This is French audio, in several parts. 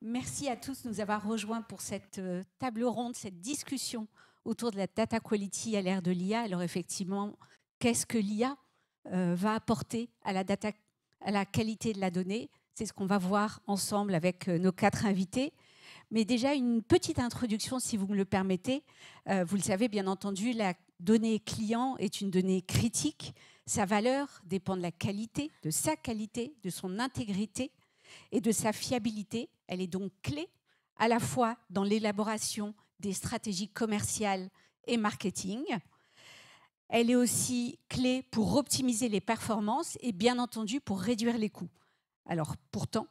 Merci à tous de nous avoir rejoints pour cette table ronde, cette discussion autour de la data quality à l'ère de l'IA. Alors effectivement, qu'est-ce que l'IA va apporter à la qualité de la donnée? C'est ce qu'on va voir ensemble avec nos 4 invités. Mais déjà, une petite introduction, si vous me le permettez. Vous le savez, bien entendu, la donnée client est une donnée critique. Sa valeur dépend de la qualité, de sa qualité, de son intégrité et de sa fiabilité. Elle est donc clé à la fois dans l'élaboration des stratégies commerciales et marketing. Elle est aussi clé pour optimiser les performances et bien entendu pour réduire les coûts. Alors pourtant,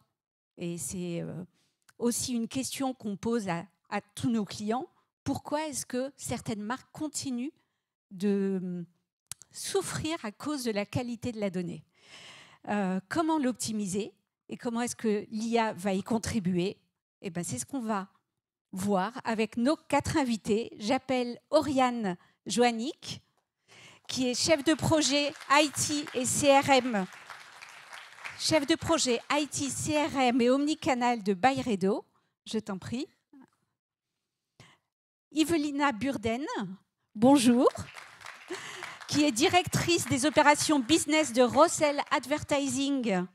et c'est aussi une question qu'on pose à tous nos clients, pourquoi est-ce que certaines marques continuent de souffrir à cause de la qualité de la donnée? Comment l'optimiser et comment est-ce que l'IA va y contribuer? Eh ben, c'est ce qu'on va voir avec nos 4 invités. J'appelle Oriane Joannick, qui est chef de projet IT et CRM, chef de projet IT, CRM et omnicanal de Byredo. Je t'en prie. Yvelina Burden, bonjour, qui est directrice des opérations business de Rossel Advertising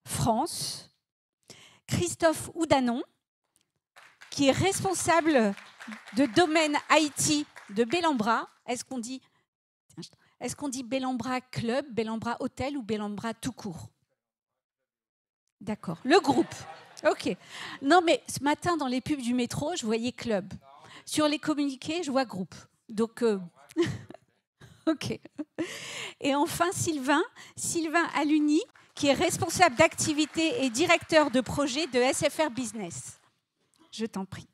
France. Christophe Oudanon, qui est responsable de domaine IT de Bellambra. Est-ce qu'on dit Bellambra Club, Bellambra Hôtel ou Bellambra tout court? D'accord. Le groupe. OK. Non, mais ce matin, dans les pubs du métro, je voyais Club. Sur les communiqués, je vois groupe. Donc, OK. Et enfin, Sylvain Aluni, qui est responsable d'activité et directeur de projet de SFR Business. Je t'en prie.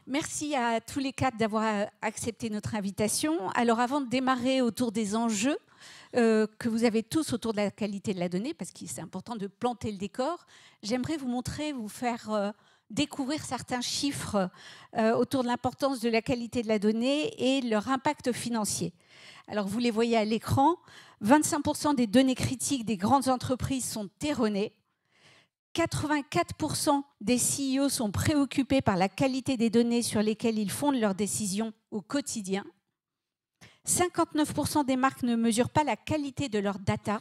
Merci à tous les 4 d'avoir accepté notre invitation. Alors, avant de démarrer autour des enjeux que vous avez tous autour de la qualité de la donnée, parce que c'est important de planter le décor, j'aimerais vous faire découvrir certains chiffres autour de l'importance de la qualité de la donnée et leur impact financier. Alors, vous les voyez à l'écran, 25% des données critiques des grandes entreprises sont erronées. 84% des CEO sont préoccupés par la qualité des données sur lesquelles ils fondent leurs décisions au quotidien. 59% des marques ne mesurent pas la qualité de leurs data.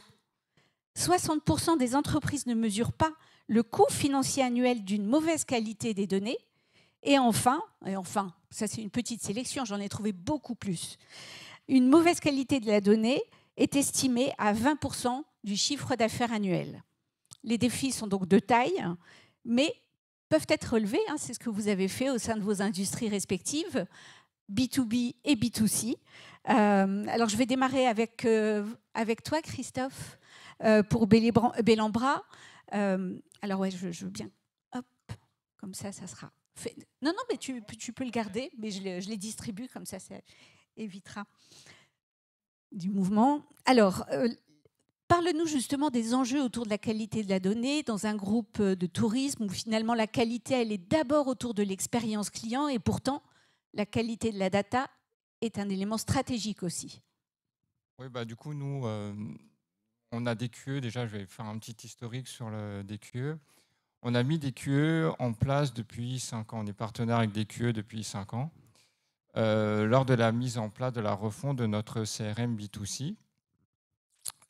60% des entreprises ne mesurent pas le coût financier annuel d'une mauvaise qualité des données. Et enfin, ça c'est une petite sélection, j'en ai trouvé beaucoup plus. Une mauvaise qualité de la donnée est estimée à 20% du chiffre d'affaires annuel. Les défis sont donc de taille, mais peuvent être relevés. C'est ce que vous avez fait au sein de vos industries respectives, B2B et B2C. Alors, je vais démarrer avec toi, Christophe, pour Bellambra. Alors, ouais, je veux bien. Hop, comme ça sera fait. Non, mais tu peux le garder, mais je les distribue, comme ça évitera du mouvement. Alors, parle-nous justement des enjeux autour de la qualité de la donnée dans un groupe de tourisme où finalement la qualité, elle est d'abord autour de l'expérience client et pourtant la qualité de la data est un élément stratégique aussi. Oui, du coup, nous, on a des QE. Déjà, je vais faire un petit historique sur des QE. On a mis des QE en place depuis 5 ans. On est partenaire avec des QE depuis 5 ans. Lors de la mise en place de la refonte de notre CRM B2C.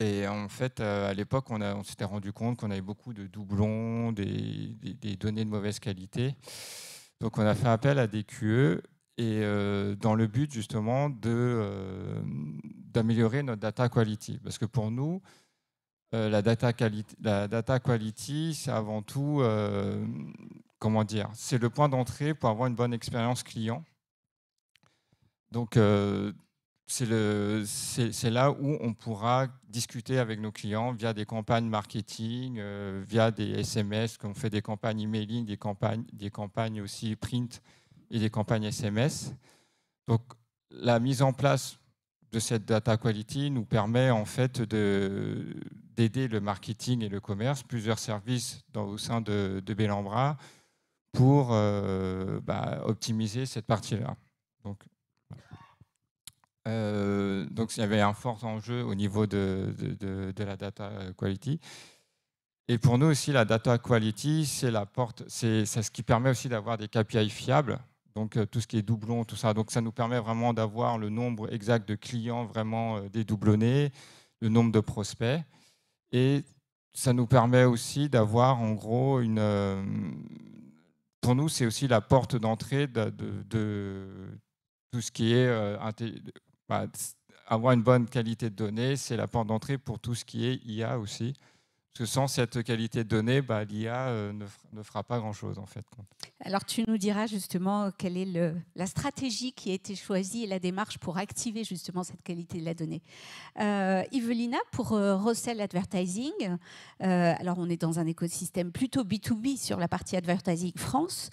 Et en fait, à l'époque, on s'était rendu compte qu'on avait beaucoup de doublons, des données de mauvaise qualité. Donc, on a fait appel à des QE et dans le but justement d'améliorer notre data quality. Parce que pour nous, la data quality, c'est avant tout, c'est le point d'entrée pour avoir une bonne expérience client. Donc, c'est là où on pourra discuter avec nos clients via des campagnes marketing, via des SMS, qu'on fait des campagnes emailing, des campagnes aussi print et des campagnes SMS. Donc, la mise en place de cette data quality nous permet en fait d'aider le marketing et le commerce, plusieurs services au sein de Bellambra pour optimiser cette partie-là. Donc, il y avait un fort enjeu au niveau de la data quality. Et pour nous aussi, la data quality, c'est ce qui permet aussi d'avoir des KPI fiables. Donc tout ce qui est doublon, tout ça. Donc ça nous permet vraiment d'avoir le nombre exact de clients vraiment dédoublonnés, le nombre de prospects. Et ça nous permet aussi d'avoir en gros pour nous, c'est aussi la porte d'entrée de tout ce qui est avoir une bonne qualité de données, c'est la porte d'entrée pour tout ce qui est IA aussi. Parce que sans cette qualité de données, l'IA ne fera pas grand-chose en fait. Alors tu nous diras justement quelle est la stratégie qui a été choisie et la démarche pour activer justement cette qualité de la donnée. Evelina, pour Rossel Advertising, alors on est dans un écosystème plutôt B2B sur la partie Advertising France.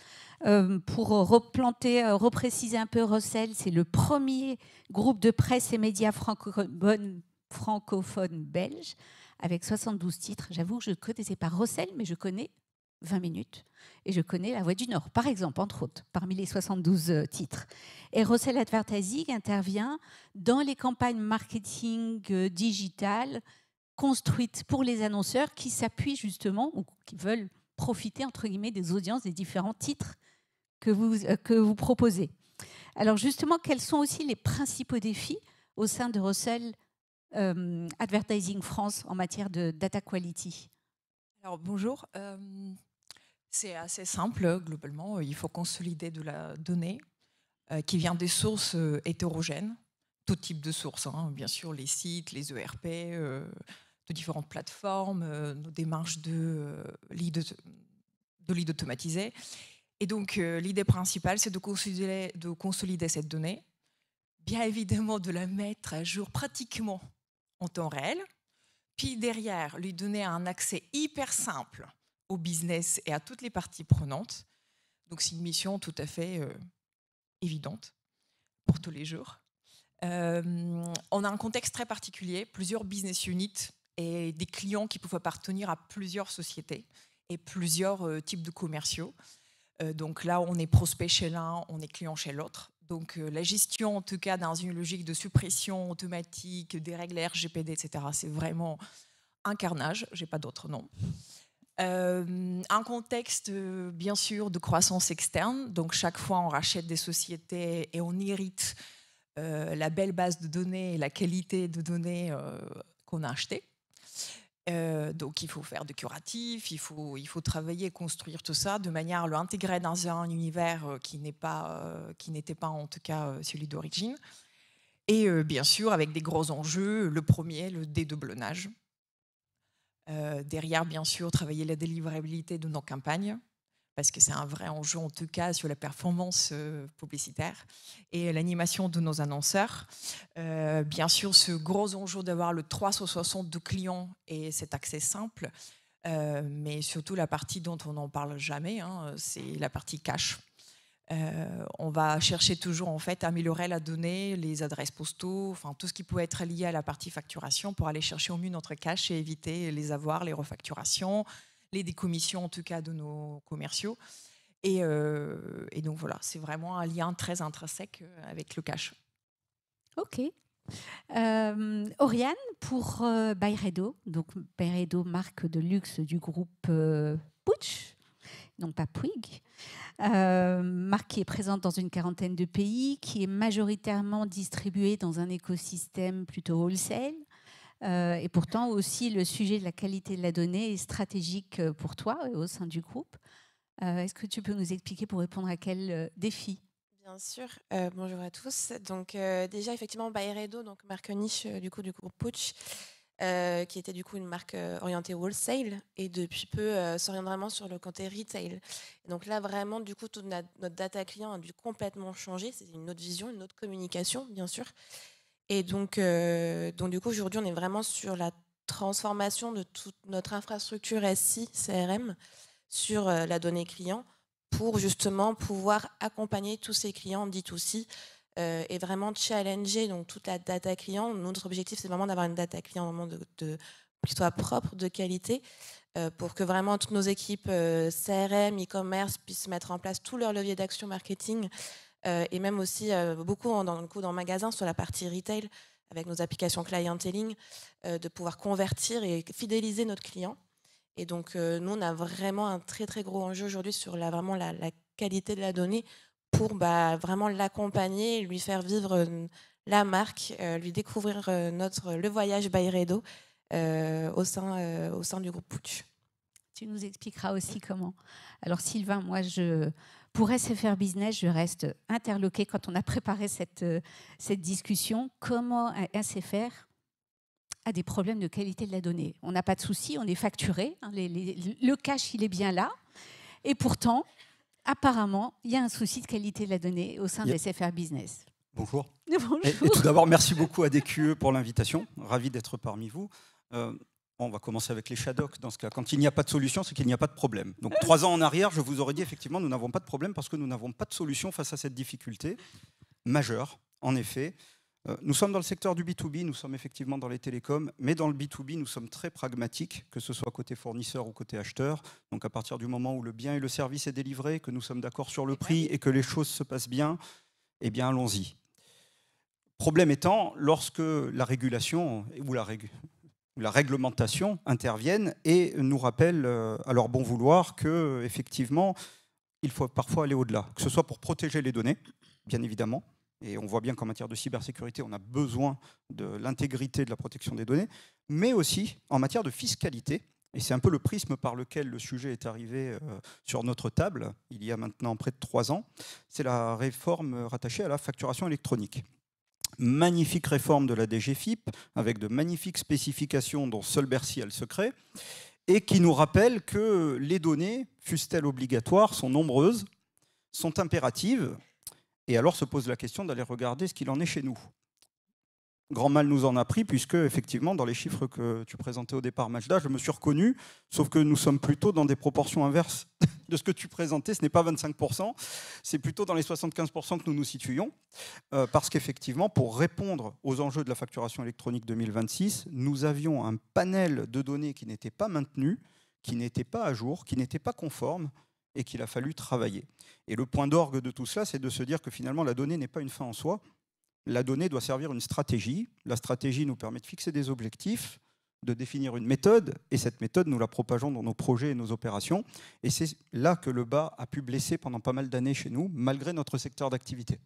Pour repréciser un peu Rossel, c'est le premier groupe de presse et médias francophones belges avec 72 titres. J'avoue que je ne connaissais pas Rossel, mais je connais 20 minutes et je connais La Voix du Nord, par exemple, entre autres, parmi les 72 titres. Et Rossel Advertising intervient dans les campagnes marketing digitales construites pour les annonceurs qui s'appuient justement ou qui veulent profiter, entre guillemets, des audiences des différents titres que vous proposez. Alors justement, quels sont aussi les principaux défis au sein de Rossel Advertising France en matière de data quality? Alors bonjour, c'est assez simple globalement. Il faut consolider de la donnée qui vient des sources hétérogènes, tout type de sources, hein, bien sûr les sites, les ERP, de différentes plateformes, nos démarches de lead automatisés. Et donc l'idée principale, c'est de consolider cette donnée, bien évidemment de la mettre à jour pratiquement en temps réel, puis derrière, lui donner un accès hyper simple au business et à toutes les parties prenantes. Donc c'est une mission tout à fait évidente pour tous les jours. On a un contexte très particulier, plusieurs business units et des clients qui peuvent appartenir à plusieurs sociétés et plusieurs types de commerciaux. Donc là, on est prospect chez l'un, on est client chez l'autre. Donc la gestion, en tout cas, dans une logique de suppression automatique, des règles RGPD, etc., c'est vraiment un carnage, je n'ai pas d'autre nom. Un contexte, bien sûr, de croissance externe. Donc chaque fois, on rachète des sociétés et on hérite la belle base de données et la qualité de données qu'on a achetées. Donc il faut faire du curatif, il faut travailler, construire tout ça de manière à l'intégrer dans un univers qui n'était pas en tout cas celui d'origine. Et bien sûr avec des gros enjeux, le premier, le dédoublonnage. Derrière bien sûr travailler la délivrabilité de nos campagnes, parce que c'est un vrai enjeu en tout cas sur la performance publicitaire et l'animation de nos annonceurs. Bien sûr, ce gros enjeu d'avoir le 360 de clients et cet accès simple, mais surtout la partie dont on n'en parle jamais, hein, c'est la partie cache. On va chercher toujours en fait à améliorer la donnée, les adresses postaux, enfin tout ce qui peut être lié à la partie facturation pour aller chercher au mieux notre cache et éviter les avoirs, les refacturations, les décommissions en tout cas de nos commerciaux. Et donc voilà, c'est vraiment un lien très intrinsèque avec le cash. Ok. Oriane, pour Byredo, donc Byredo, marque de luxe du groupe Puig, non pas Puig, marque qui est présente dans une quarantaine de pays, qui est majoritairement distribuée dans un écosystème plutôt wholesale. Et pourtant aussi le sujet de la qualité de la donnée est stratégique pour toi et au sein du groupe. Est-ce que tu peux nous expliquer pour répondre à quel défi? Bien sûr. Bonjour à tous. Donc déjà effectivement Byredo, donc marque niche du coup du groupe Puig, qui était du coup une marque orientée wholesale et depuis peu s'oriente vraiment sur le côté retail. Et donc là vraiment du coup toute notre data client a dû complètement changer. C'est une autre vision, une autre communication bien sûr. Et donc du coup, aujourd'hui, on est vraiment sur la transformation de toute notre infrastructure SI, CRM, sur la donnée client pour justement pouvoir accompagner tous ces clients en D2C et vraiment challenger donc, toute la data client. Notre objectif, c'est vraiment d'avoir une data client vraiment qui soit propre, de qualité, pour que vraiment toutes nos équipes CRM, e-commerce puissent mettre en place tous leurs leviers d'action marketing et même aussi beaucoup dans le magasin sur la partie retail avec nos applications clienteling, de pouvoir convertir et fidéliser notre client. Et donc, nous, on a vraiment un très, très gros enjeu aujourd'hui sur vraiment la qualité de la donnée pour vraiment l'accompagner, lui faire vivre la marque, lui découvrir le voyage Byredo au sein du groupe Puig. Tu nous expliqueras aussi comment. Alors Sylvain, moi, pour SFR Business, je reste interloquée quand on a préparé cette discussion. Comment SFR a des problèmes de qualité de la donnée? On n'a pas de souci, on est facturé, hein, le cash, il est bien là. Et pourtant, apparemment, il y a un souci de qualité de la donnée au sein de SFR Business. Bonjour. Bonjour. Et tout d'abord, merci beaucoup à DQE pour l'invitation. Ravi d'être parmi vous. On va commencer avec les Shadocks. Dans ce cas, quand il n'y a pas de solution, c'est qu'il n'y a pas de problème. Donc 3 ans en arrière, je vous aurais dit effectivement, nous n'avons pas de problème parce que nous n'avons pas de solution face à cette difficulté majeure. En effet, nous sommes dans le secteur du B2B, nous sommes effectivement dans les télécoms, mais dans le B2B, nous sommes très pragmatiques, que ce soit côté fournisseur ou côté acheteur. Donc à partir du moment où le bien et le service est délivré, que nous sommes d'accord sur le prix et que les choses se passent bien, eh bien allons-y. Problème étant, lorsque la régulation ou la réglementation interviennent et nous rappellent à leur bon vouloir qu'effectivement, il faut parfois aller au-delà, que ce soit pour protéger les données, bien évidemment, et on voit bien qu'en matière de cybersécurité, on a besoin de l'intégrité de la protection des données, mais aussi en matière de fiscalité, et c'est un peu le prisme par lequel le sujet est arrivé sur notre table, il y a maintenant près de 3 ans, c'est la réforme rattachée à la facturation électronique. Magnifique réforme de la DGFiP, avec de magnifiques spécifications dont seul Bercy a le secret, et qui nous rappelle que les données, fussent-elles obligatoires, sont nombreuses, sont impératives, et alors se pose la question d'aller regarder ce qu'il en est chez nous. Grand mal nous en a pris, puisque effectivement, dans les chiffres que tu présentais au départ, Majda, je me suis reconnu, sauf que nous sommes plutôt dans des proportions inverses de ce que tu présentais. Ce n'est pas 25%, c'est plutôt dans les 75% que nous nous situions, parce qu'effectivement, pour répondre aux enjeux de la facturation électronique 2026, nous avions un panel de données qui n'était pas maintenu, qui n'était pas à jour, qui n'était pas conforme, et qu'il a fallu travailler. Et le point d'orgue de tout cela, c'est de se dire que finalement, la donnée n'est pas une fin en soi. La donnée doit servir une stratégie. La stratégie nous permet de fixer des objectifs, de définir une méthode, et cette méthode, nous la propageons dans nos projets et nos opérations. Et c'est là que le bas a pu blesser pendant pas mal d'années chez nous, malgré notre secteur d'activité.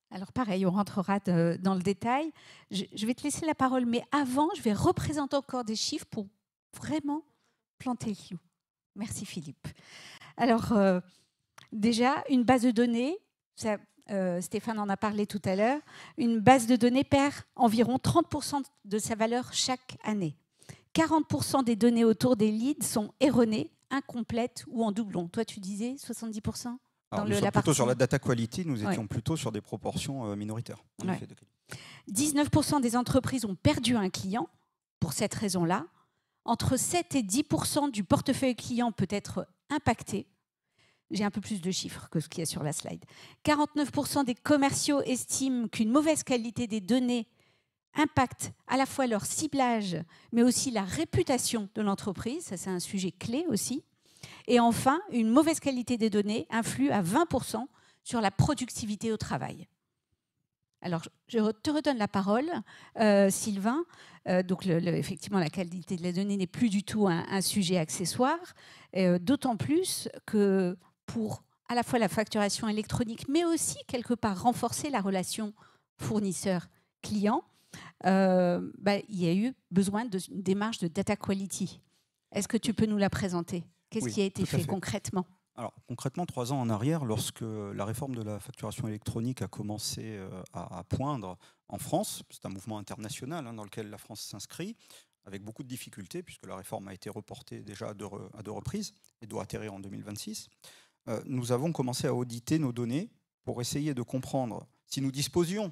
Alors pareil, on rentrera dans le détail. Je vais te laisser la parole, mais avant, je vais représenter encore des chiffres pour vraiment planter le clou. Merci Philippe. Alors déjà, une base de données, ça, Stéphane en a parlé tout à l'heure, une base de données perd environ 30% de sa valeur chaque année. 40% des données autour des leads sont erronées, incomplètes ou en doublon. Toi, tu disais 70%? Nous sommes plutôt sur la data quality, nous étions plutôt sur des proportions minoritaires. En effet, 19% des entreprises ont perdu un client pour cette raison-là. Entre 7 et 10% du portefeuille client peut être impacté. J'ai un peu plus de chiffres que ce qu'il y a sur la slide. 49% des commerciaux estiment qu'une mauvaise qualité des données impacte à la fois leur ciblage, mais aussi la réputation de l'entreprise. Ça, c'est un sujet clé aussi. Et enfin, une mauvaise qualité des données influe à 20% sur la productivité au travail. Alors, je te redonne la parole, Sylvain. Donc, effectivement, la qualité de la donnée n'est plus du tout un sujet accessoire, d'autant plus que pour à la fois la facturation électronique, mais aussi, quelque part, renforcer la relation fournisseur-client, il y a eu besoin d'une démarche de data quality. Est-ce que tu peux nous la présenter? Qu'est-ce qui a été fait concrètement? Alors, concrètement, 3 ans en arrière, lorsque la réforme de la facturation électronique a commencé à poindre en France, c'est un mouvement international dans lequel la France s'inscrit, avec beaucoup de difficultés, puisque la réforme a été reportée déjà à deux reprises et doit atterrir en 2026, nous avons commencé à auditer nos données pour essayer de comprendre si nous disposions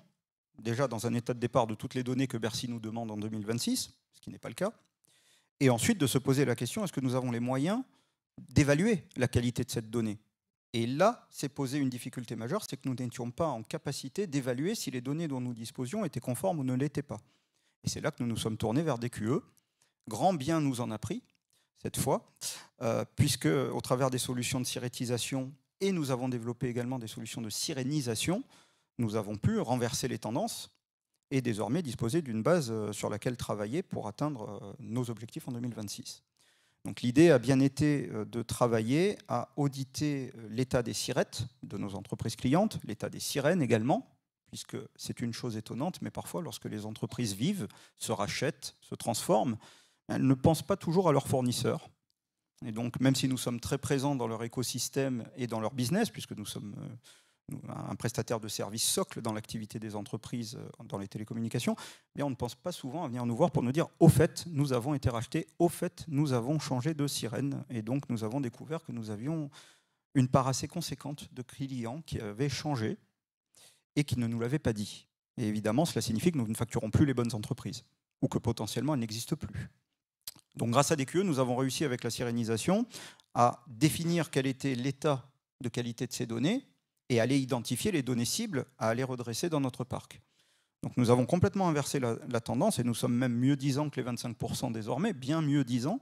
déjà dans un état de départ de toutes les données que Bercy nous demande en 2026, ce qui n'est pas le cas, et ensuite de se poser la question, est-ce que nous avons les moyens d'évaluer la qualité de cette donnée? Et là, s'est posée une difficulté majeure, c'est que nous n'étions pas en capacité d'évaluer si les données dont nous disposions étaient conformes ou ne l'étaient pas. Et c'est là que nous nous sommes tournés vers DQE. Grand bien nous en a pris, cette fois, puisque au travers des solutions de sirétisation, et nous avons développé également des solutions de sirénisation, nous avons pu renverser les tendances et désormais disposer d'une base sur laquelle travailler pour atteindre nos objectifs en 2026. Donc l'idée a bien été de travailler à auditer l'état des SIRET de nos entreprises clientes, l'état des sirènes également, puisque c'est une chose étonnante, mais parfois lorsque les entreprises vivent, se rachètent, se transforment, elles ne pensent pas toujours à leurs fournisseurs. Et donc même si nous sommes très présents dans leur écosystème et dans leur business, puisque nous sommes un prestataire de services socle dans l'activité des entreprises dans les télécommunications, mais on ne pense pas souvent à venir nous voir pour nous dire « au fait, nous avons été rachetés, au fait, nous avons changé de sirène ». Et donc nous avons découvert que nous avions une part assez conséquente de clients qui avaient changé et qui ne nous l'avaient pas dit. Et évidemment, cela signifie que nous ne facturons plus les bonnes entreprises, ou que potentiellement elles n'existent plus. Donc grâce à DQE, nous avons réussi avec la sirénisation à définir quel était l'état de qualité de ces données et aller identifier les données cibles à aller redresser dans notre parc. Donc nous avons complètement inversé la tendance et nous sommes même mieux disants que les 25% désormais, bien mieux disants.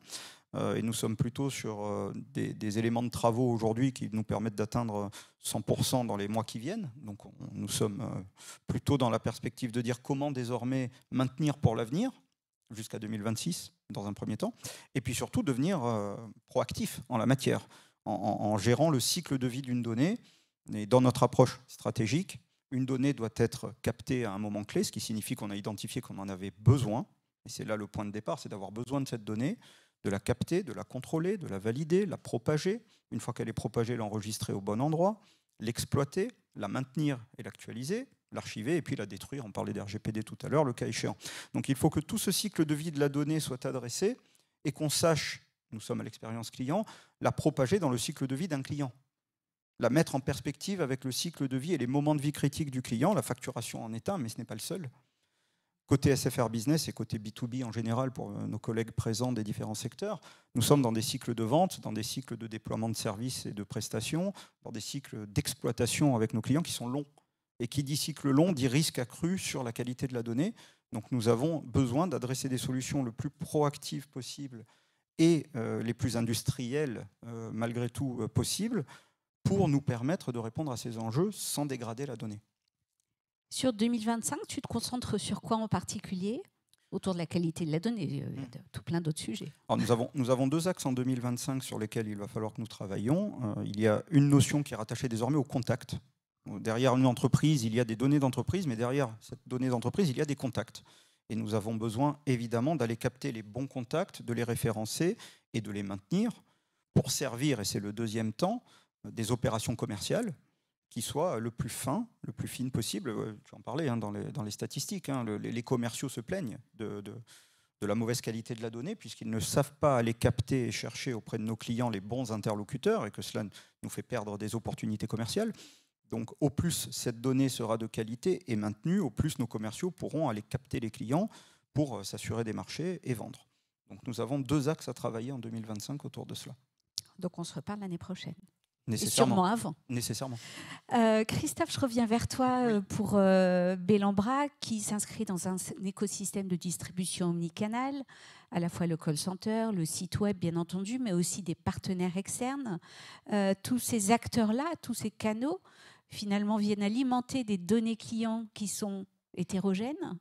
Et nous sommes plutôt sur des éléments de travaux aujourd'hui qui nous permettent d'atteindre 100% dans les mois qui viennent. Donc nous sommes plutôt dans la perspective de dire comment désormais maintenir pour l'avenir, jusqu'à 2026 dans un premier temps, et puis surtout devenir proactif en la matière, en gérant le cycle de vie d'une donnée. Et dans notre approche stratégique, une donnée doit être captée à un moment clé, ce qui signifie qu'on a identifié qu'on en avait besoin. Et c'est là le point de départ, c'est d'avoir besoin de cette donnée, de la capter, de la contrôler, de la valider, la propager. Une fois qu'elle est propagée, l'enregistrer au bon endroit, l'exploiter, la maintenir et l'actualiser, l'archiver et puis la détruire. On parlait d'RGPD tout à l'heure, le cas échéant. Donc il faut que tout ce cycle de vie de la donnée soit adressé et qu'on sache, nous sommes à l'expérience client, la propager dans le cycle de vie d'un client. La mettre en perspective avec le cycle de vie et les moments de vie critiques du client. La facturation en est un, mais ce n'est pas le seul. Côté SFR Business et côté B2B en général, pour nos collègues présents des différents secteurs, nous sommes dans des cycles de vente, dans des cycles de déploiement de services et de prestations, dans des cycles d'exploitation avec nos clients qui sont longs. Et qui dit cycle long, dit risque accru sur la qualité de la donnée. Donc nous avons besoin d'adresser des solutions le plus proactives possible et les plus industrielles, malgré tout, possibles, pour nous permettre de répondre à ces enjeux sans dégrader la donnée. Sur 2025, tu te concentres sur quoi en particulier autour de la qualité de la donnée? Il y a tout plein d'autres sujets. Alors nous avons deux axes en 2025 sur lesquels il va falloir que nous travaillions. Il y a une notion qui est rattachée désormais au contact. Derrière une entreprise, il y a des données d'entreprise, mais derrière cette donnée d'entreprise, il y a des contacts. Et nous avons besoin évidemment d'aller capter les bons contacts, de les référencer et de les maintenir pour servir, et c'est le deuxième temps, des opérations commerciales qui soient le plus fines possible. Tu en parlais dans les statistiques. Les commerciaux se plaignent de la mauvaise qualité de la donnée puisqu'ils ne savent pas aller capter et chercher auprès de nos clients les bons interlocuteurs et que cela nous fait perdre des opportunités commerciales. Donc au plus cette donnée sera de qualité et maintenue, au plus nos commerciaux pourront aller capter les clients pour s'assurer des marchés et vendre. Donc nous avons deux axes à travailler en 2025 autour de cela. Donc on se reparle l'année prochaine. Nécessairement. Et sûrement avant. Nécessairement. Christophe, je reviens vers toi pour Bellambra, qui s'inscrit dans un écosystème de distribution omnicanal, à la fois le call center, le site web, bien entendu, mais aussi des partenaires externes. Tous ces acteurs-là, tous ces canaux, finalement, viennent alimenter des données clients qui sont hétérogènes.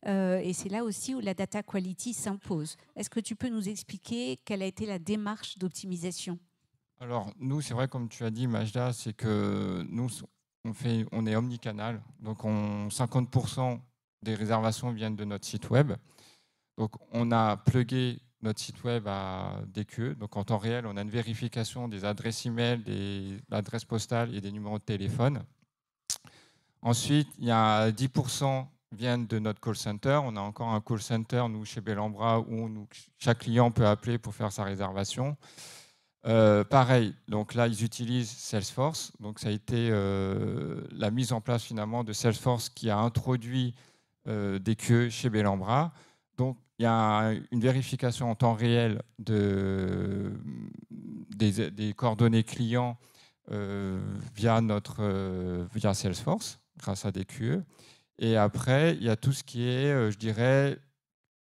Et c'est là aussi où la data quality s'impose. Est-ce que tu peux nous expliquer quelle a été la démarche d'optimisation ? Alors, nous, c'est vrai, comme tu as dit, Majda, c'est que nous, on est omnicanal. Donc, 50% des réservations viennent de notre site web. Donc, on a plugué notre site web à DQE. Donc, en temps réel, on a une vérification des adresses e-mail, des adresses postales et des numéros de téléphone. Ensuite, il y a 10% viennent de notre call center. On a encore un call center, nous, chez Bellambra, où chaque client peut appeler pour faire sa réservation. Pareil, donc là, ils utilisent Salesforce. Donc, ça a été la mise en place finalement de Salesforce qui a introduit DQE chez Bellambra. Donc, il y a une vérification en temps réel des coordonnées clients via Salesforce, grâce à DQE. Et après, il y a tout ce qui est, je dirais,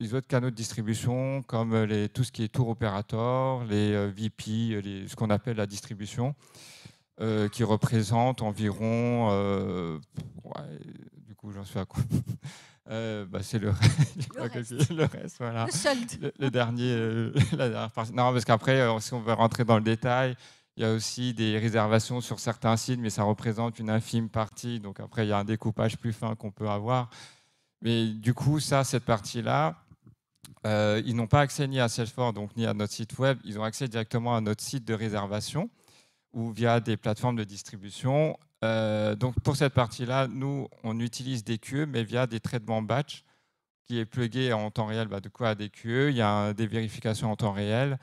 les autres canaux de distribution, comme tout ce qui est tour opérateur, les VP, ce qu'on appelle la distribution, qui représente environ, du coup, j'en suis à quoi C'est le reste, voilà. Le solde. Le dernier, la dernière partie. Non, parce qu'après, si on veut rentrer dans le détail, il y a aussi des réservations sur certains sites, mais ça représente une infime partie. Donc après, il y a un découpage plus fin qu'on peut avoir. Mais du coup, cette partie-là, ils n'ont pas accès ni à Salesforce, donc ni à notre site web. Ils ont accès directement à notre site de réservation ou via des plateformes de distribution. Donc pour cette partie-là, nous, on utilise DQE, mais via des traitements batch qui est plugué en temps réel de quoi à DQE. Il y a des vérifications en temps réel.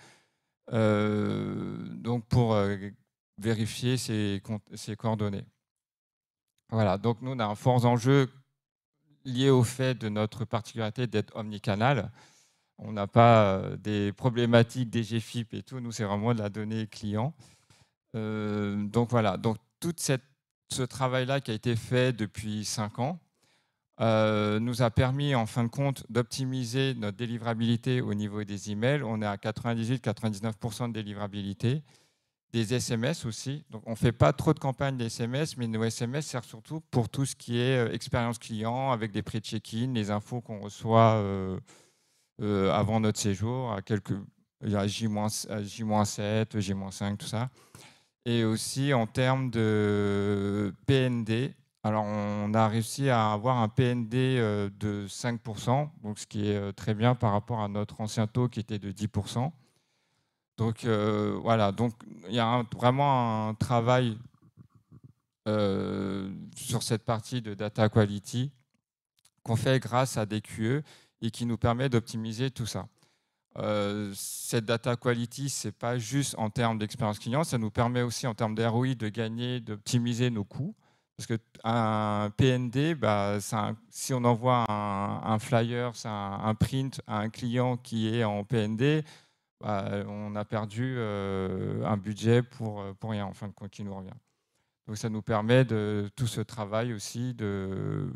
Donc pour vérifier ces coordonnées. Voilà, donc nous, on a un fort enjeu lié au fait de notre particularité d'être omnicanal. On n'a pas des problématiques des GFIP et tout. Nous, c'est vraiment de la donnée client. Donc voilà, donc tout ce travail-là qui a été fait depuis 5 ans nous a permis en fin de compte d'optimiser notre délivrabilité au niveau des emails. On est à 98-99% de délivrabilité. Des SMS aussi. Donc on ne fait pas trop de campagnes d'SMS, mais nos SMS servent surtout pour tout ce qui est expérience client, avec des pré-check-in, les infos qu'on reçoit avant notre séjour, à J-7, J-5, tout ça. Et aussi en termes de PND, alors on a réussi à avoir un PND de 5%, donc ce qui est très bien par rapport à notre ancien taux qui était de 10%. Donc voilà, donc il y a vraiment un travail sur cette partie de data quality qu'on fait grâce à DQE et qui nous permet d'optimiser tout ça. Cette data quality, ce n'est pas juste en termes d'expérience client, ça nous permet aussi en termes d'ROI de gagner, d'optimiser nos coûts. Parce qu'un PND, si on envoie un flyer, un print à un client qui est en PND, on a perdu un budget pour rien, en fin de compte, qui nous revient. Donc ça nous permet de tout ce travail aussi de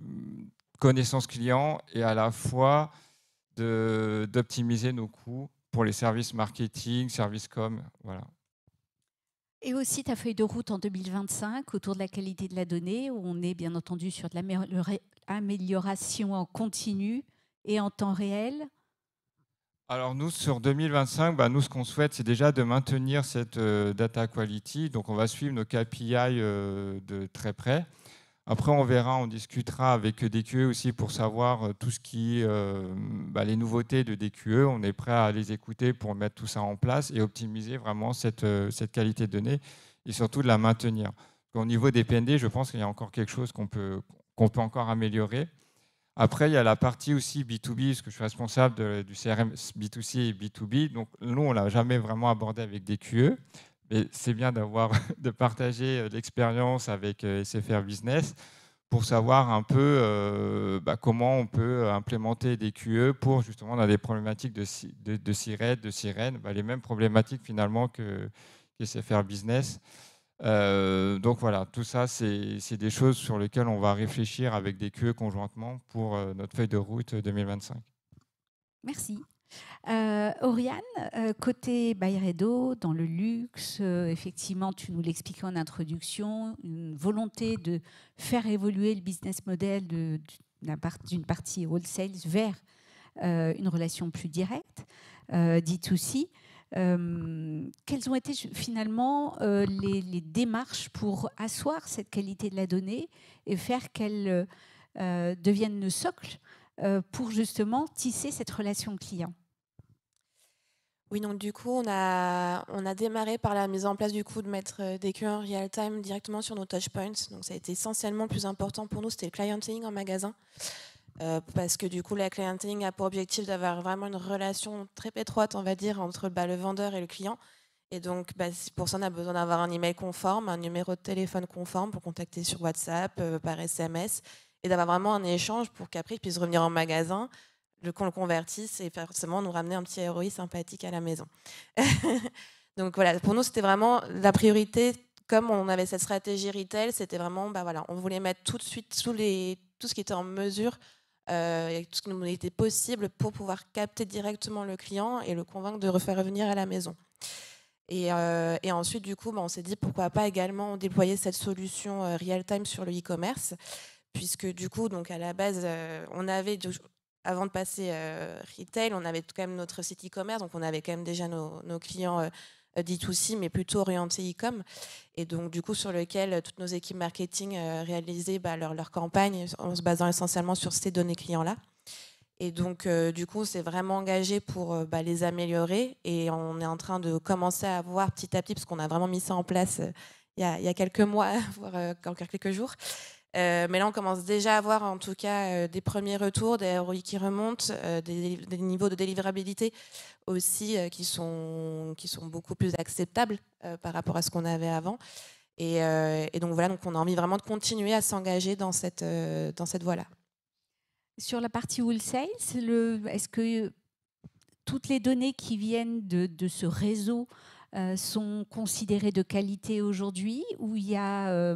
connaissance client et à la fois d'optimiser nos coûts pour les services marketing, services com, voilà. Et aussi ta feuille de route en 2025 autour de la qualité de la donnée, où on est bien entendu sur de l'amélioration en continu et en temps réel. Alors nous, sur 2025, nous, ce qu'on souhaite, c'est déjà de maintenir cette data quality. Donc on va suivre nos KPI de très près. Après, on verra, on discutera avec DQE aussi pour savoir tout ce qui les nouveautés de DQE. On est prêt à les écouter pour mettre tout ça en place et optimiser vraiment cette qualité de données et surtout de la maintenir. Au niveau des PND, je pense qu'il y a encore quelque chose qu'on peut encore améliorer. Après, il y a la partie aussi B2B, parce que je suis responsable du CRM B2C et B2B. Donc nous, on ne l'a jamais vraiment abordé avec DQE. Mais c'est bien de partager l'expérience avec SFR Business pour savoir un peu comment on peut implémenter des QE pour justement dans des problématiques de sirène, les mêmes problématiques finalement que SFR Business. Donc voilà, tout ça, c'est des choses sur lesquelles on va réfléchir avec des QE conjointement pour notre feuille de route 2025. Merci. Oriane, côté Byredo, dans le luxe, effectivement, tu nous l'expliquais en introduction, une volonté de faire évoluer le business model d'une partie wholesale vers une relation plus directe, D2C. Quelles ont été finalement les démarches pour asseoir cette qualité de la donnée et faire qu'elle devienne le socle pour justement tisser cette relation client? Oui, donc du coup, on a démarré par la mise en place du coup de mettre des QE en real time directement sur nos touchpoints. Donc ça a été essentiellement le plus important pour nous, c'était le clienteling en magasin. Parce que du coup, la clienteling a pour objectif d'avoir vraiment une relation très étroite, on va dire, entre le vendeur et le client. Et donc, pour ça, on a besoin d'avoir un email conforme, un numéro de téléphone conforme pour contacter sur WhatsApp, par SMS, et d'avoir vraiment un échange pour qu'après, il puisse revenir en magasin, qu'on le convertisse et forcément nous ramener un petit ROI sympathique à la maison. Donc voilà, pour nous, c'était vraiment la priorité. Comme on avait cette stratégie retail, c'était vraiment, on voulait mettre tout de suite tout ce qui était en mesure, et tout ce qui nous était possible pour pouvoir capter directement le client et le convaincre de refaire revenir à la maison. Et ensuite, du coup, on s'est dit pourquoi pas également déployer cette solution real-time sur le e-commerce, puisque du coup, donc à la base, on avait, avant de passer retail, on avait quand même notre site e-commerce, donc on avait quand même déjà nos clients D2C, mais plutôt orientés e-com, et donc du coup sur lequel toutes nos équipes marketing réalisaient leur campagne en se basant essentiellement sur ces données clients-là. Et donc, du coup, on s'est vraiment engagé pour les améliorer. Et on est en train de commencer à voir petit à petit, parce qu'on a vraiment mis ça en place il y a quelques mois, voire encore quelques jours. Mais là, on commence déjà à voir en tout cas des premiers retours, des ROI qui remontent, des niveaux de délivrabilité aussi qui sont beaucoup plus acceptables par rapport à ce qu'on avait avant. Et donc voilà, donc on a envie vraiment de continuer à s'engager dans cette voie-là. Sur la partie wholesale, est-ce que toutes les données qui viennent de ce réseau sont considérées de qualité aujourd'hui, ou il y a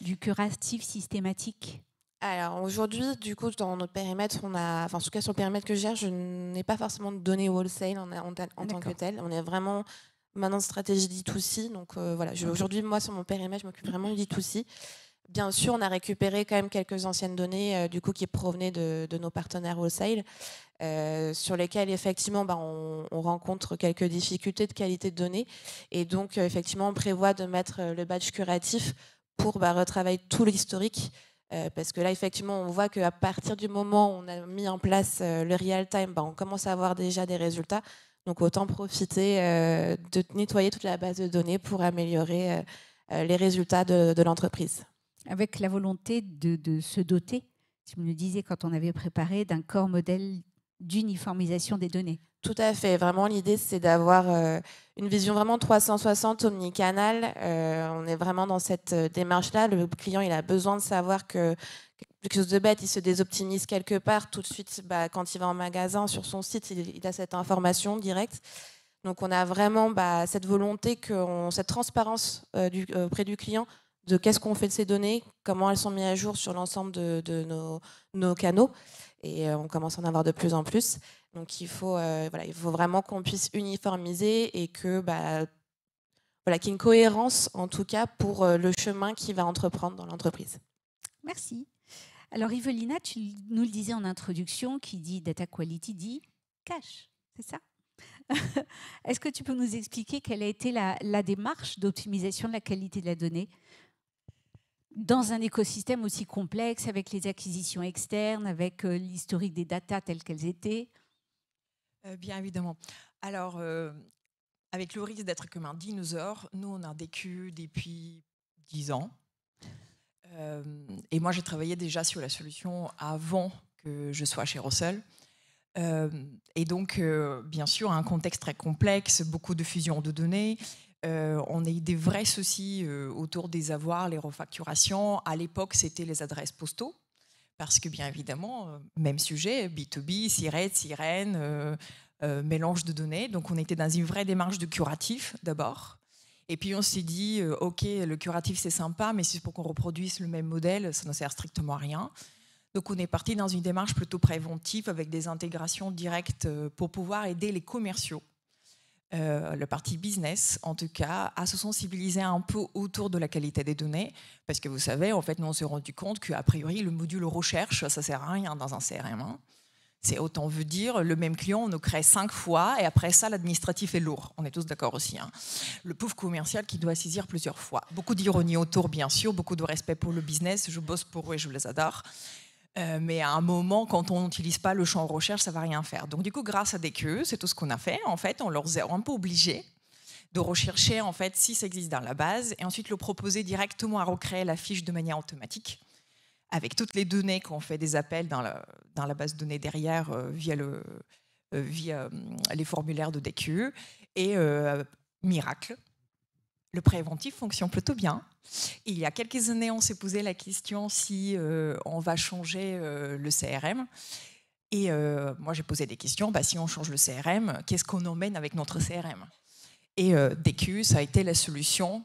du curatif systématique? Alors aujourd'hui, du coup, dans notre périmètre, en tout cas sur le périmètre que je gère, je n'ai pas forcément de données wholesale en tant que tel. On est vraiment maintenant de stratégie D2C. Donc voilà, aujourd'hui, moi, sur mon périmètre, je m'occupe vraiment du D2C. Bien sûr, on a récupéré quand même quelques anciennes données du coup, qui provenaient de nos partenaires wholesale, sur lesquels effectivement on rencontre quelques difficultés de qualité de données. Et donc effectivement, on prévoit de mettre le badge curatif pour retravailler tout l'historique. Parce que là, effectivement, on voit qu'à partir du moment où on a mis en place le real-time, on commence à avoir déjà des résultats. Donc autant profiter de nettoyer toute la base de données pour améliorer les résultats de l'entreprise. Avec la volonté de se doter, tu me le disais quand on avait préparé, d'un corps modèle d'uniformisation des données. Tout à fait. Vraiment, l'idée, c'est d'avoir une vision vraiment 360 omnicanal. On est vraiment dans cette démarche-là. Le client, il a besoin de savoir que quelque chose de bête, il se désoptimise quelque part. Tout de suite, quand il va en magasin, sur son site, il a cette information directe. Donc, on a vraiment cette volonté, cette transparence auprès du client, de qu'est-ce qu'on fait de ces données, comment elles sont mises à jour sur l'ensemble de nos canaux. Et on commence à en avoir de plus en plus. Donc il faut vraiment qu'on puisse uniformiser et qu'il y ait une cohérence, en tout cas, pour le chemin qu'il va entreprendre dans l'entreprise. Merci. Alors Evelina, tu nous le disais en introduction, qui dit data quality dit cash, c'est ça? Est-ce que tu peux nous expliquer quelle a été la démarche d'optimisation de la qualité de la donnée dans un écosystème aussi complexe, avec les acquisitions externes, avec l'historique des datas telles qu'elles étaient? Bien évidemment. Alors, avec le risque d'être comme un dinosaure, nous, on a vécu depuis 10 ans. Et moi, j'ai travaillé déjà sur la solution avant que je sois chez Russell. Et donc, bien sûr, un contexte très complexe, beaucoup de fusion de données. On a eu des vrais soucis autour des avoirs, les refacturations. À l'époque, c'était les adresses postaux. Parce que, bien évidemment, même sujet, B2B, sirène, mélange de données. Donc, on était dans une vraie démarche de curatif, d'abord. Et puis, on s'est dit, OK, le curatif, c'est sympa, mais si c'est pour qu'on reproduise le même modèle, ça ne sert strictement à rien. Donc, on est parti dans une démarche plutôt préventive, avec des intégrations directes pour pouvoir aider les commerciaux, le parti business, en tout cas, à se sensibiliser un peu autour de la qualité des données. Parce que vous savez, en fait, nous, on s'est rendu compte qu'a priori, le module recherche, ça ne sert à rien dans un CRM. Hein. C'est autant veut dire, le même client, on le crée 5 fois, et après ça, l'administratif est lourd. On est tous d'accord aussi. Hein. Le pauvre commercial qui doit saisir plusieurs fois. Beaucoup d'ironie autour, bien sûr, beaucoup de respect pour le business. Je bosse pour eux et je les adore. Mais à un moment, quand on n'utilise pas le champ recherche, ça ne va rien faire. Donc du coup, grâce à DQE, c'est tout ce qu'on a fait. En fait, on leur est un peu obligé de rechercher en fait, si ça existe dans la base, et ensuite le proposer directement à recréer la fiche de manière automatique, avec toutes les données qu'on fait des appels dans la base de données derrière via les formulaires de DQE. Et miracle, le préventif fonctionne plutôt bien. Il y a quelques années, on s'est posé la question si on va changer le CRM. Et moi, j'ai posé des questions. Si on change le CRM, qu'est-ce qu'on emmène avec notre CRM? Et DQ, ça a été la solution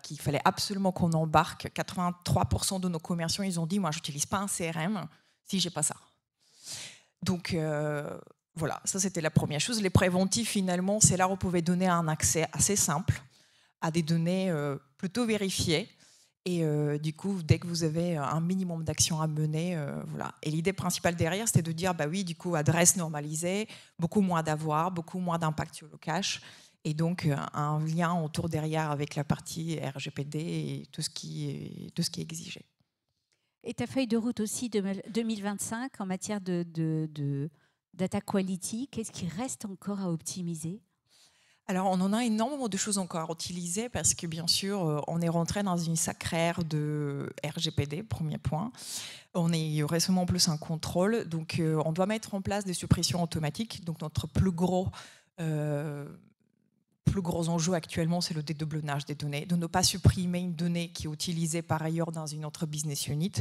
qu'il fallait absolument qu'on embarque. 83% de nos commerciaux, ils ont dit, moi, je n'utilise pas un CRM si je n'ai pas ça. Donc, voilà, ça, c'était la première chose. Les préventifs, finalement, c'est là où on pouvait donner un accès assez simple à des données plutôt vérifiées Et du coup, dès que vous avez un minimum d'actions à mener, voilà. Et l'idée principale derrière, c'était de dire, bah oui, du coup, adresse normalisée, beaucoup moins d'avoir, beaucoup moins d'impact sur le cash, et donc un lien autour derrière avec la partie RGPD et tout ce qui est exigé. Et ta feuille de route aussi 2025 en matière de data quality, qu'est-ce qui reste encore à optimiser ? Alors, on en a énormément de choses encore à utiliser parce que, bien sûr, on est rentré dans une sacrée ère de RGPD, premier point. On est récemment plus un contrôle. Donc, on doit mettre en place des suppressions automatiques. Donc, notre plus gros enjeu actuellement, c'est le dédoublonnage des données. De ne pas supprimer une donnée qui est utilisée par ailleurs dans une autre business unit.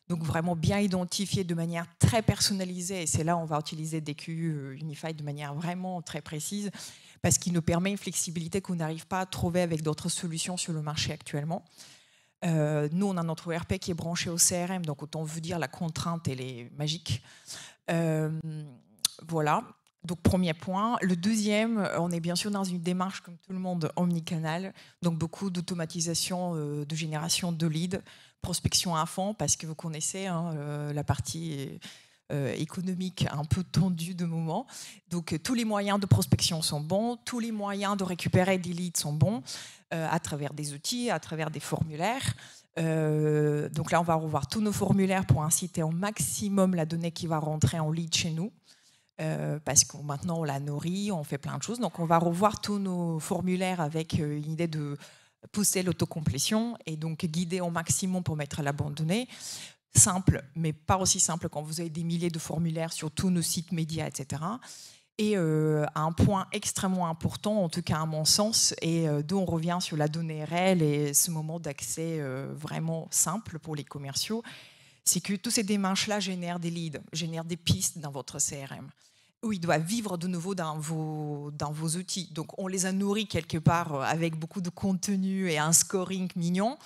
Donc vraiment bien identifier de manière très personnalisée, et c'est là où on va utiliser DQ Unified de manière vraiment très précise, parce qu'il nous permet une flexibilité qu'on n'arrive pas à trouver avec d'autres solutions sur le marché actuellement. Nous, on a notre ERP qui est branché au CRM, donc autant vous dire la contrainte, elle est magique. Voilà, donc premier point. Le deuxième, on est bien sûr dans une démarche, comme tout le monde, omnicanal, donc beaucoup d'automatisation de génération de leads, prospection à fond, parce que vous connaissez la partie économique un peu tendue de moment. Donc tous les moyens de prospection sont bons, tous les moyens de récupérer des leads sont bons, à travers des outils, à travers des formulaires. Donc là, on va revoir tous nos formulaires pour inciter au maximum la donnée qui va rentrer en lead chez nous. Parce que maintenant on la nourrit, on fait plein de choses. Donc on va revoir tous nos formulaires avec une idée de pousser l'autocomplétion et donc guider au maximum pour mettre la bonne donnée. Simple, mais pas aussi simple quand vous avez des milliers de formulaires sur tous nos sites médias, etc. Et un point extrêmement important, en tout cas à mon sens, et d'où on revient sur la donnée réelle et ce moment d'accès vraiment simple pour les commerciaux, c'est que toutes ces démarches-là génèrent des leads, génèrent des pistes dans votre CRM, où ils doivent vivre de nouveau dans vos outils. Donc on les a nourris quelque part avec beaucoup de contenu et un scoring mignon.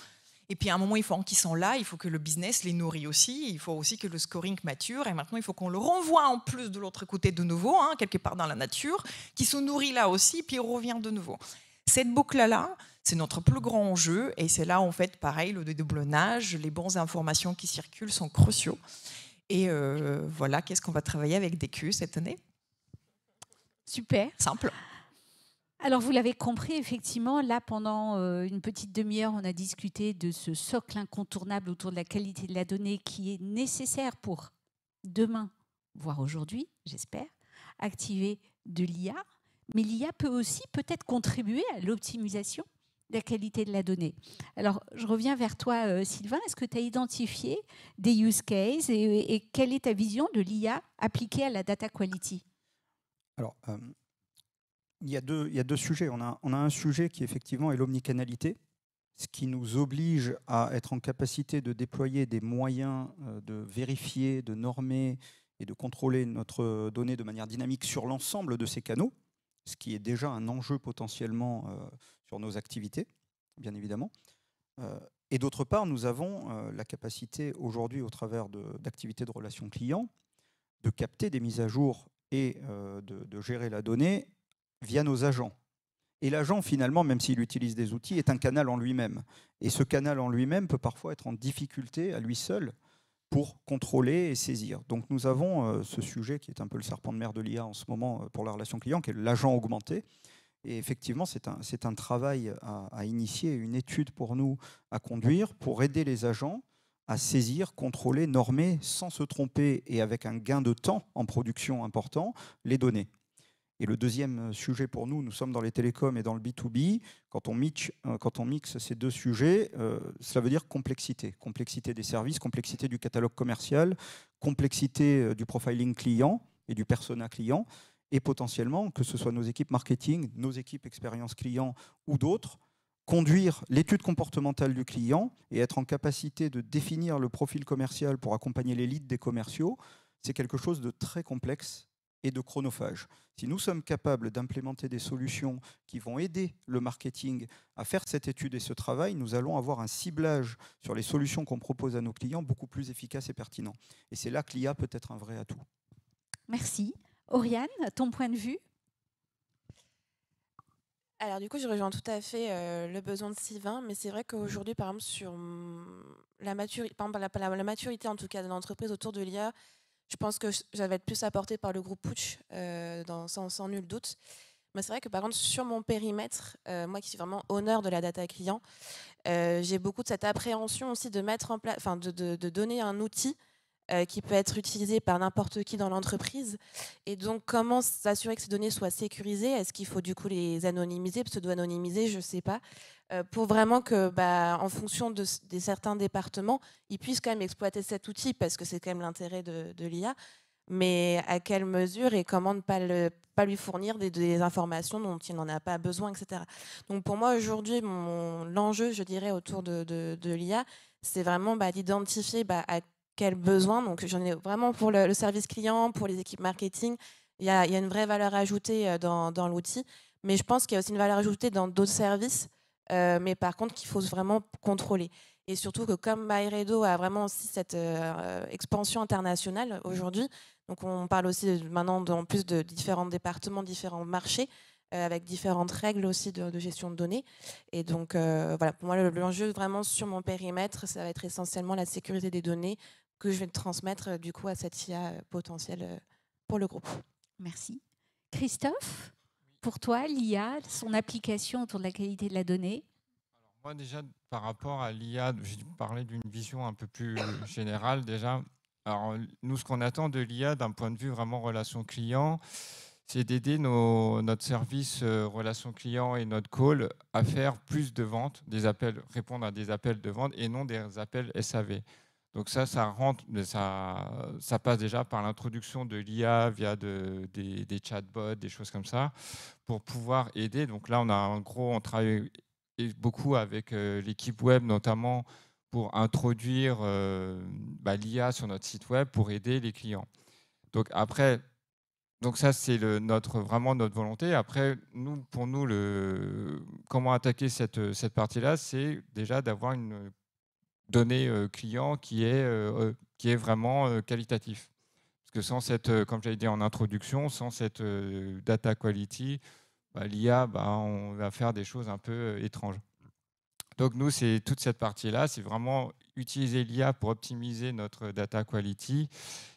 Et puis à un moment, il faut qu'ils sont là, il faut que le business les nourrit aussi, il faut aussi que le scoring mature. Et maintenant, il faut qu'on le renvoie en plus de l'autre côté de nouveau, quelque part dans la nature, qui se nourrit là aussi, puis il revient de nouveau. Cette boucle-là, c'est notre plus grand enjeu. Et c'est là, en fait, pareil, le dédoublonnage, les bonnes informations qui circulent sont cruciaux. Et voilà, qu'est-ce qu'on va travailler avec DQ cette année ? Super. Simple. Alors, vous l'avez compris, effectivement, là, pendant une petite demi-heure, on a discuté de ce socle incontournable autour de la qualité de la donnée qui est nécessaire pour demain, voire aujourd'hui, j'espère, activer de l'IA. Mais l'IA peut aussi peut-être contribuer à l'optimisation de la qualité de la donnée. Alors, je reviens vers toi, Sylvain. Est-ce que tu as identifié des use cases et quelle est ta vision de l'IA appliquée à la data quality ? Alors, il y a deux sujets. On a un sujet qui effectivement est l'omnicanalité, ce qui nous oblige à être en capacité de déployer des moyens de vérifier, de normer et de contrôler notre donnée de manière dynamique sur l'ensemble de ces canaux, ce qui est déjà un enjeu potentiellement sur nos activités, bien évidemment. Et d'autre part, nous avons la capacité aujourd'hui, au travers d'activités de relations clients, de capter des mises à jour et de gérer la donnée via nos agents. Et l'agent, finalement, même s'il utilise des outils, est un canal en lui-même. Et ce canal en lui-même peut parfois être en difficulté à lui seul pour contrôler et saisir. Donc nous avons ce sujet qui est un peu le serpent de mer de l'IA en ce moment pour la relation client, qui est l'agent augmenté. Et effectivement, c'est un travail à initier, une étude pour nous à conduire, pour aider les agents à saisir, contrôler, normer, sans se tromper et avec un gain de temps en production important, les données. Et le deuxième sujet pour nous, nous sommes dans les télécoms et dans le B2B. Quand on mixe ces deux sujets, cela veut dire complexité. Complexité des services, complexité du catalogue commercial, complexité du profiling client et du persona client. Et potentiellement, que ce soit nos équipes marketing, nos équipes expérience client ou d'autres, conduire l'étude comportementale du client et être en capacité de définir le profil commercial pour accompagner les leads des commerciaux, c'est quelque chose de très complexe et de chronophage. Si nous sommes capables d'implémenter des solutions qui vont aider le marketing à faire cette étude et ce travail, nous allons avoir un ciblage sur les solutions qu'on propose à nos clients beaucoup plus efficace et pertinent. Et c'est là que l'IA peut être un vrai atout. Merci. Oriane, ton point de vue ? Alors du coup, je rejoins tout à fait le besoin de Sylvain, mais c'est vrai qu'aujourd'hui, par exemple, sur la maturité, par exemple, la maturité en tout cas de l'entreprise autour de l'IA, je pense que j'avais être plus apporté par le groupe Putsch, sans nul doute. Mais c'est vrai que par contre, sur mon périmètre, moi qui suis vraiment honneur de la data client, j'ai beaucoup de cette appréhension aussi de mettre en place, enfin de donner un outil qui peut être utilisé par n'importe qui dans l'entreprise. Et donc, comment s'assurer que ces données soient sécurisées? Est-ce qu'il faut du coup les anonymiser, pseudo-anonymiser, je ne sais pas, pour vraiment que, en fonction des certains départements, ils puissent quand même exploiter cet outil, parce que c'est quand même l'intérêt de l'IA, mais à quelle mesure et comment ne pas lui fournir des informations dont il n'en a pas besoin, etc. Donc pour moi, aujourd'hui, l'enjeu, je dirais, autour de l'IA, c'est vraiment d'identifier à quel besoin. Donc j'en ai vraiment pour le service client, pour les équipes marketing, il y a une vraie valeur ajoutée dans l'outil, mais je pense qu'il y a aussi une valeur ajoutée dans d'autres services, mais par contre qu'il faut vraiment contrôler. Et surtout que comme Byredo a vraiment aussi cette expansion internationale aujourd'hui, donc on parle aussi maintenant en plus de différents départements, différents marchés, avec différentes règles aussi de gestion de données. Et donc voilà, pour moi l'enjeu vraiment sur mon périmètre, ça va être essentiellement la sécurité des données que je vais transmettre du coup à cette IA potentielle pour le groupe. Merci. Christophe, pour toi, l'IA, son application autour de la qualité de la donnée? Moi, déjà, par rapport à l'IA, je parlais d'une vision un peu plus générale déjà. Alors, nous, ce qu'on attend de l'IA d'un point de vue vraiment relation client, c'est d'aider notre service relation client et notre call à faire plus de ventes, des appels, répondre à des appels de vente et non des appels SAV. Donc ça rentre, ça passe déjà par l'introduction de l'IA via des chatbots, des choses comme ça, pour pouvoir aider. Donc là, on travaille beaucoup avec l'équipe web, notamment pour introduire l'IA sur notre site web pour aider les clients. Donc après, ça c'est vraiment notre volonté. Après, pour nous, comment attaquer cette partie-là, c'est déjà d'avoir une donnée client qui est vraiment qualitatif. Parce que sans cette, comme j'avais dit en introduction, sans cette data quality, l'IA, on va faire des choses un peu étranges. Donc nous, c'est toute cette partie-là, c'est vraiment utiliser l'IA pour optimiser notre data quality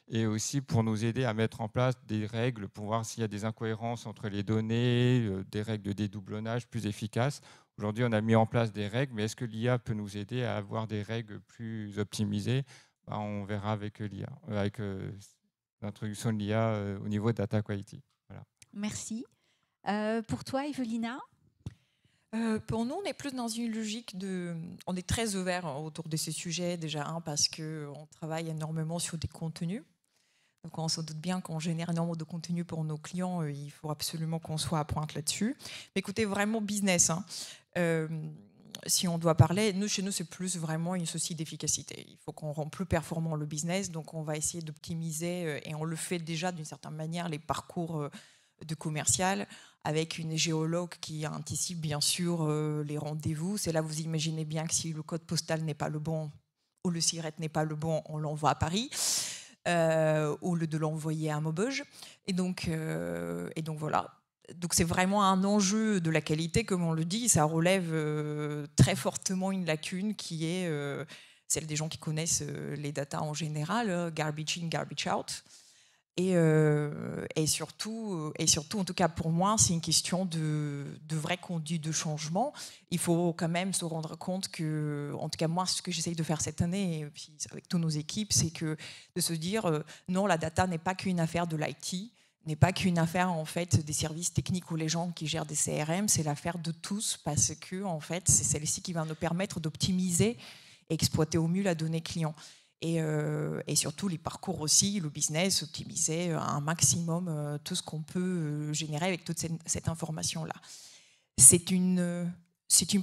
et aussi pour nous aider à mettre en place des règles pour voir s'il y a des incohérences entre les données, des règles de dédoublonnage plus efficaces. Aujourd'hui, on a mis en place des règles, mais est-ce que l'IA peut nous aider à avoir des règles plus optimisées? On verra avec l'IA, avec l'introduction de l'IA au niveau de data quality. Voilà. Merci. Pour toi, Evelina? Pour nous, on est plus dans une logique on est très ouvert autour de ces sujets, déjà, parce qu'on travaille énormément sur des contenus. Donc on se doute bien qu'on génère énormément de contenu pour nos clients, il faut absolument qu'on soit à pointe là-dessus. Mais écoutez, vraiment business. Si on doit parler, chez nous, c'est plus vraiment une souci d'efficacité. Il faut qu'on rende plus performant le business, donc on va essayer d'optimiser, et on le fait déjà d'une certaine manière, les parcours de commercial, avec une géologue qui anticipe bien sûr les rendez-vous. C'est là, vous imaginez bien que si le code postal n'est pas le bon, ou le SIRET n'est pas le bon, on l'envoie à Paris. Au lieu de l'envoyer à Maubeuge. Et donc voilà. Donc c'est vraiment un enjeu de la qualité, comme on le dit. Ça relève très fortement une lacune qui est celle des gens qui connaissent les data en général, garbage in, garbage out. Et surtout, en tout cas pour moi, c'est une question de vraie conduite de changement. Il faut quand même se rendre compte que, en tout cas moi, ce que j'essaye de faire cette année, et puis avec toutes nos équipes, c'est de se dire non, la data n'est pas qu'une affaire de l'IT, n'est pas qu'une affaire en fait des services techniques ou les gens qui gèrent des CRM, c'est l'affaire de tous, parce que en fait, c'est celle-ci qui va nous permettre d'optimiser et exploiter au mieux la donnée client. Et surtout les parcours aussi, le business, optimiser un maximum tout ce qu'on peut générer avec toute cette information-là. C'est une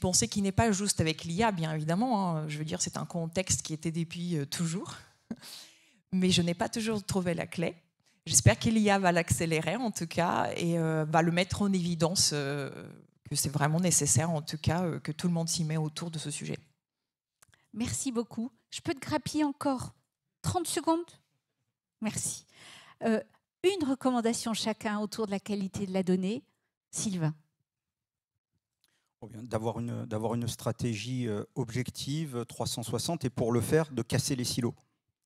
pensée qui n'est pas juste avec l'IA, bien évidemment. Je veux dire, c'est un contexte qui était depuis toujours. Mais je n'ai pas toujours trouvé la clé. J'espère que l'IA va l'accélérer, en tout cas, et va le mettre en évidence que c'est vraiment nécessaire, en tout cas, que tout le monde s'y met autour de ce sujet. Merci beaucoup. Je peux te grappiller encore 30 secondes? Merci. Une recommandation chacun autour de la qualité de la donnée. Sylvain. D'avoir une stratégie objective 360 et pour le faire, de casser les silos.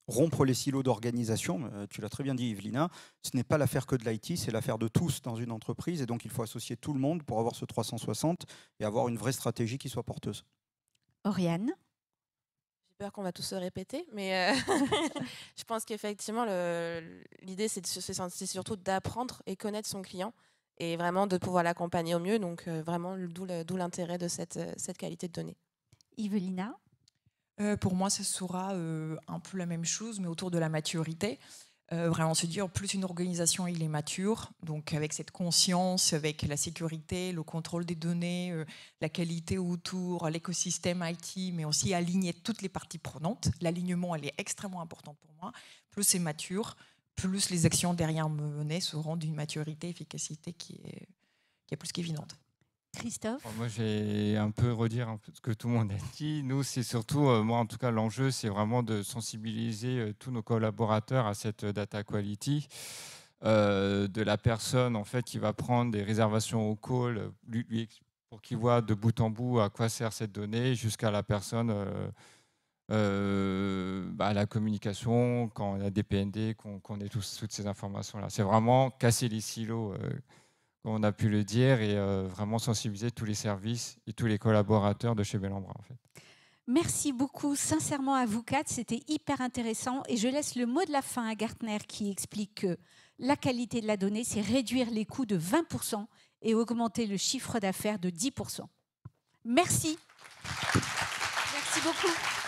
Rompre les silos d'organisation, tu l'as très bien dit Yvelina, ce n'est pas l'affaire que de l'IT, c'est l'affaire de tous dans une entreprise et donc il faut associer tout le monde pour avoir ce 360 et avoir une vraie stratégie qui soit porteuse. Oriane? J'ai peur qu'on va tous se répéter, mais je pense qu'effectivement, l'idée, c'est surtout d'apprendre et connaître son client et vraiment de pouvoir l'accompagner au mieux. Donc, vraiment, d'où l'intérêt de cette qualité de données. Yvelina? Pour moi, ce sera un peu la même chose, mais autour de la maturité. Vraiment se dire, plus une organisation il est mature, donc avec cette conscience, avec la sécurité, le contrôle des données, la qualité autour, l'écosystème IT, mais aussi aligner toutes les parties prenantes. L'alignement, elle est extrêmement importante pour moi. Plus c'est mature, plus les actions derrière menées seront d'une maturité, efficacité qui est plus qu'évidente. Christophe? Moi, j'ai un peu redire un peu ce que tout le monde a dit. Nous, c'est surtout, moi en tout cas, l'enjeu, c'est vraiment de sensibiliser tous nos collaborateurs à cette data quality, de la personne en fait qui va prendre des réservations au call, pour qu'il voit de bout en bout à quoi sert cette donnée, jusqu'à la personne, la communication, quand on a des PND, qu'on ait toutes ces informations-là. C'est vraiment casser les silos. On a pu le dire, et vraiment sensibiliser tous les services et tous les collaborateurs de chez Bellambra, en fait. Merci beaucoup, sincèrement, à vous quatre. C'était hyper intéressant. Et je laisse le mot de la fin à Gartner qui explique que la qualité de la donnée, c'est réduire les coûts de 20% et augmenter le chiffre d'affaires de 10%. Merci. Merci beaucoup.